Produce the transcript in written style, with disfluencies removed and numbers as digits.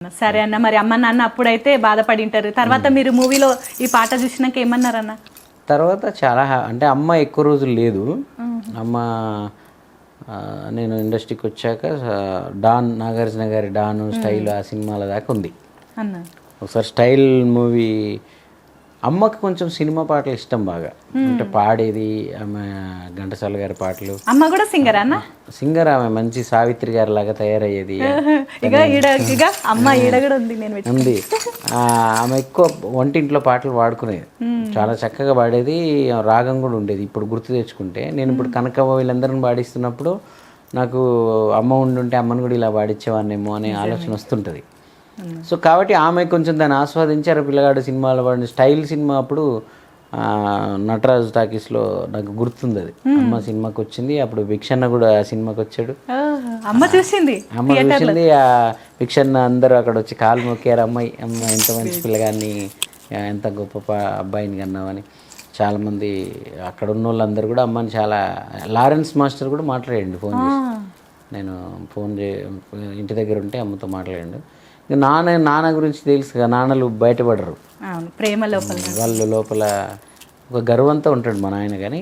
సరే అన్న, మరి అమ్మ నాన్న అప్పుడైతే బాధపడి ఉంటారు. తర్వాత మీరు మూవీలో ఈ పాట చూసినాక ఏమన్నారన్న? తర్వాత చాలా అంటే అమ్మ ఎక్కువ రోజులు లేదు. అమ్మ నేను ఇండస్ట్రీకి వచ్చాక డాన్, నాగార్జున గారి డాను, స్టైల్ ఆ సినిమాల దాకా ఉంది. అన్న ఒకసారి స్టైల్ మూవీ, అమ్మకి కొంచెం సినిమా పాటలు ఇష్టం బాగా, అంటే పాడేది ఆమె. ఘంటసాల గారి పాటలు. అమ్మ కూడా సింగర్ అన్న? సింగర్ ఆమె, మంచి సావిత్రి గారి లాగా తయారయ్యేది. ఇక అమ్మ ఈడ కూడా ఉంది, నేను ఉంది. ఆమె ఎక్కువ వంటింట్లో పాటలు పాడుకునేది, చాలా చక్కగా పాడేది. రాగం కూడా ఉండేది. ఇప్పుడు గుర్తు తెచ్చుకుంటే, నేను ఇప్పుడు కనకవ్వ వీళ్ళందరిని పాడిస్తున్నప్పుడు నాకు అమ్మ ఉండుంటే అమ్మని కూడా ఇలా పాడించేవాన్నేమో అనే ఆలోచన వస్తుంటుంది. సో కాబట్టి ఆమె కొంచెం దాన్ని ఆస్వాదించారు. పిల్లగాడు సినిమాలో పాడిన స్టైల్ సినిమా అప్పుడు నటరాజు టాకీస్లో నాకు గుర్తుంది. అది అమ్మ సినిమాకి వచ్చింది. అప్పుడు భిక్షన్న కూడా ఆ సినిమాకి వచ్చాడు. అమ్మ చూసింది. ఆ భిక్షన్న అందరూ అక్కడ వచ్చి కాలు మొక్కారు. అమ్మాయి ఎంత మంచి పిల్లగాన్ని, ఎంత గొప్ప అబ్బాయిని కన్నామని. చాలామంది అక్కడ ఉన్న వాళ్ళందరూ కూడా అమ్మని చాలా, లారెన్స్ మాస్టర్ కూడా మాట్లాడండి ఫోన్ చేసి. నేను ఇంటి దగ్గర ఉంటే అమ్మతో మాట్లాడండు. నాన్న గురించి తెలుసు కదా, నాన్నలు బయటపడరు, ప్రేమ లోపల వాళ్ళు లోపల ఒక గర్వంతో ఉంటాడు మా నాయన. కానీ